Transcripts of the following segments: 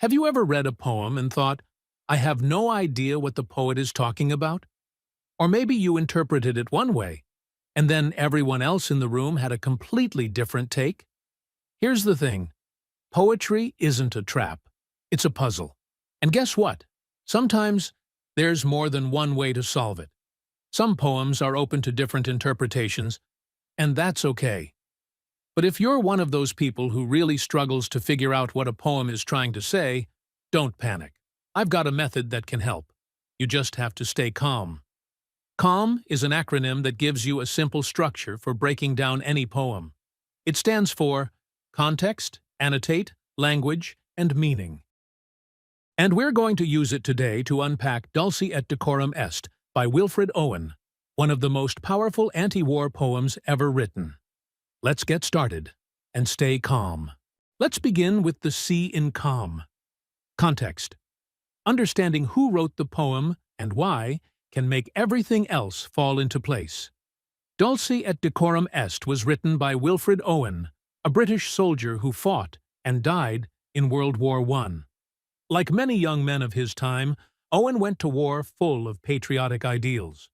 Have you ever read a poem and thought, I have no idea what the poet is talking about? Or maybe you interpreted it one way, and then everyone else in the room had a completely different take? Here's the thing. Poetry isn't a trap. It's a puzzle. And guess what? Sometimes there's more than one way to solve it. Some poems are open to different interpretations, and that's okay. But if you're one of those people who really struggles to figure out what a poem is trying to say, don't panic. I've got a method that can help. You just have to stay calm. C.A.L.M is an acronym that gives you a simple structure for breaking down any poem. It stands for Context, Annotate, Language, and Meaning. And we're going to use it today to unpack Dulce et Decorum Est by Wilfred Owen, one of the most powerful anti-war poems ever written. Let's get started, and stay calm. Let's begin with the C in calm. Context. Understanding who wrote the poem and why can make everything else fall into place. Dulce et Decorum Est was written by Wilfred Owen, a British soldier who fought and died in World War I. Like many young men of his time, Owen went to war full of patriotic ideals.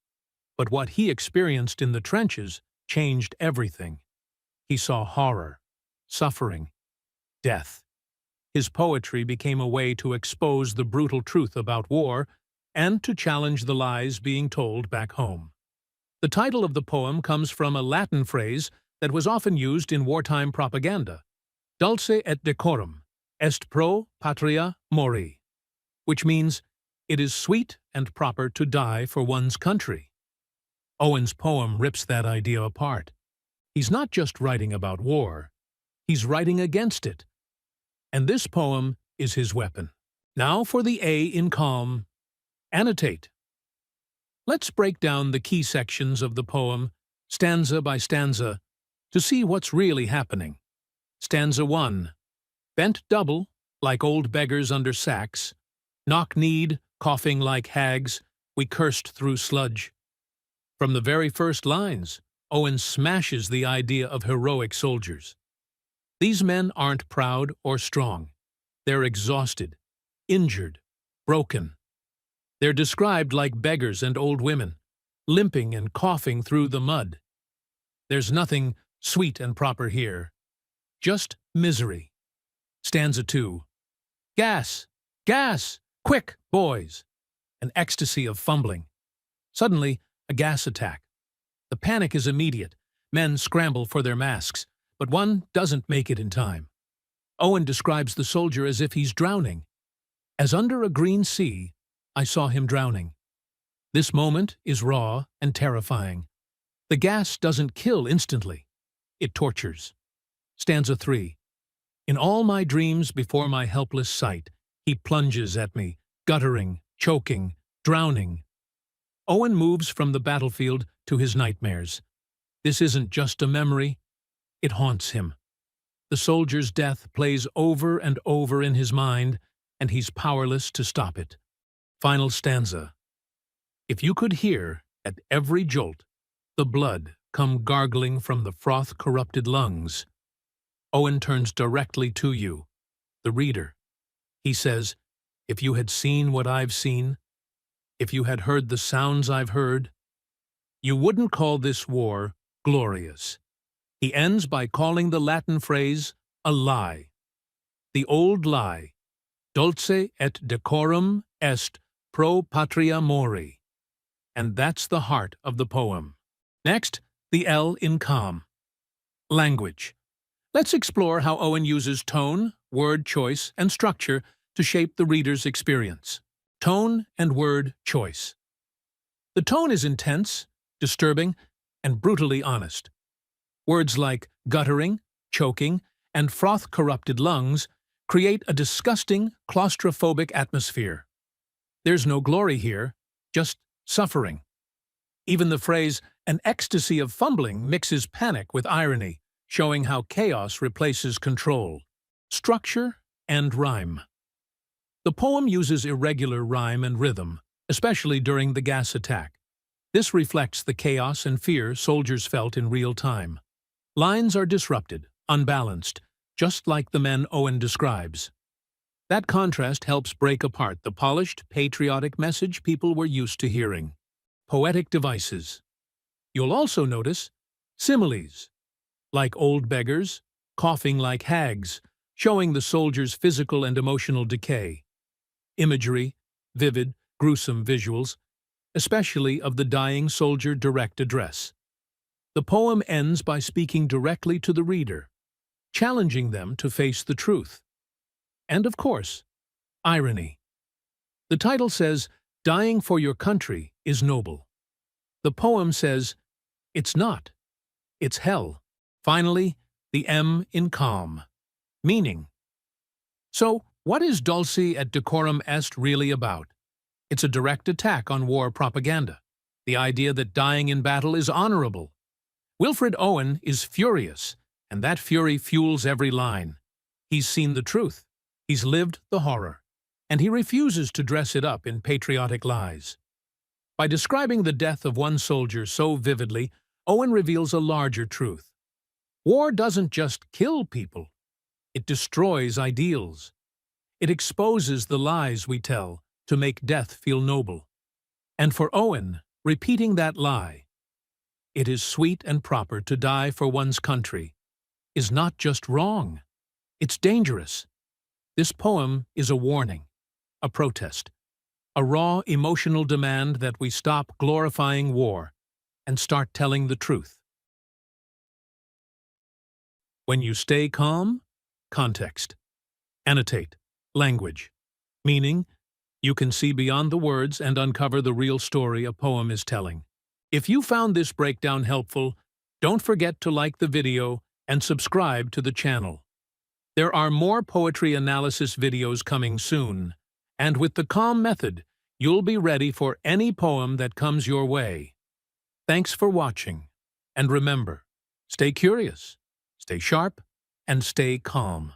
But what he experienced in the trenches changed everything. He saw horror, suffering, death. His poetry became a way to expose the brutal truth about war and to challenge the lies being told back home. The title of the poem comes from a Latin phrase that was often used in wartime propaganda, Dulce et decorum est pro patria mori, which means, it is sweet and proper to die for one's country. Owen's poem rips that idea apart. He's not just writing about war, he's writing against it. And this poem is his weapon. Now for the A in calm. Annotate. Let's break down the key sections of the poem, stanza by stanza, to see what's really happening. Stanza 1. Bent double, like old beggars under sacks. Knock-kneed, coughing like hags, we cursed through sludge. From the very first lines, Owen smashes the idea of heroic soldiers. These men aren't proud or strong. They're exhausted, injured, broken. They're described like beggars and old women, limping and coughing through the mud. There's nothing sweet and proper here, just misery. Stanza 2. Gas! Gas! Quick, boys! An ecstasy of fumbling. Suddenly, a gas attack. The panic is immediate. Men scramble for their masks, but one doesn't make it in time. Owen describes the soldier as if he's drowning. As under a green sea, I saw him drowning. This moment is raw and terrifying. The gas doesn't kill instantly. It tortures. Stanza 3. In all my dreams before my helpless sight, he plunges at me, guttering, choking, drowning. Owen moves from the battlefield to his nightmares. This isn't just a memory, it haunts him. The soldier's death plays over and over in his mind, and he's powerless to stop it. Final stanza. If you could hear, at every jolt, the blood come gargling from the froth-corrupted lungs. Owen turns directly to you, the reader. He says, if you had seen what I've seen, if you had heard the sounds I've heard, you wouldn't call this war glorious. He ends by calling the Latin phrase a lie. The old lie, Dulce et decorum est pro patria mori. And that's the heart of the poem. Next, the L in calm. Language. Let's explore how Owen uses tone, word choice, and structure to shape the reader's experience. Tone and word choice. The tone is intense, disturbing, and brutally honest. Words like guttering, choking, and froth-corrupted lungs create a disgusting, claustrophobic atmosphere. There's no glory here, just suffering. Even the phrase, an ecstasy of fumbling, mixes panic with irony, showing how chaos replaces control. Structure and rhyme. The poem uses irregular rhyme and rhythm, especially during the gas attack. This reflects the chaos and fear soldiers felt in real time. Lines are disrupted, unbalanced, just like the men Owen describes. That contrast helps break apart the polished, patriotic message people were used to hearing. Poetic devices. You'll also notice similes, like old beggars, coughing like hags, showing the soldier's physical and emotional decay. Imagery, vivid, gruesome visuals, especially of the dying soldier direct address. The poem ends by speaking directly to the reader, challenging them to face the truth. And of course, irony. The title says, "Dying for your country is noble." The poem says, "It's not. It's hell." Finally, the M in calm. Meaning. So, what is Dulce at Decorum Est really about? It's a direct attack on war propaganda. The idea that dying in battle is honorable. Wilfred Owen is furious, and that fury fuels every line. He's seen the truth. He's lived the horror. And he refuses to dress it up in patriotic lies. By describing the death of one soldier so vividly, Owen reveals a larger truth. War doesn't just kill people. It destroys ideals. It exposes the lies we tell to make death feel noble. And for Owen, repeating that lie, "It is sweet and proper to die for one's country," is not just wrong. It's dangerous. This poem is a warning, a protest, a raw emotional demand that we stop glorifying war and start telling the truth. When you stay calm, context. Annotate, language. Meaning, you can see beyond the words and uncover the real story a poem is telling. If you found this breakdown helpful, don't forget to like the video and subscribe to the channel. There are more poetry analysis videos coming soon, and with the C.A.L.M method, you'll be ready for any poem that comes your way. Thanks for watching, and remember, stay curious, stay sharp, and stay calm.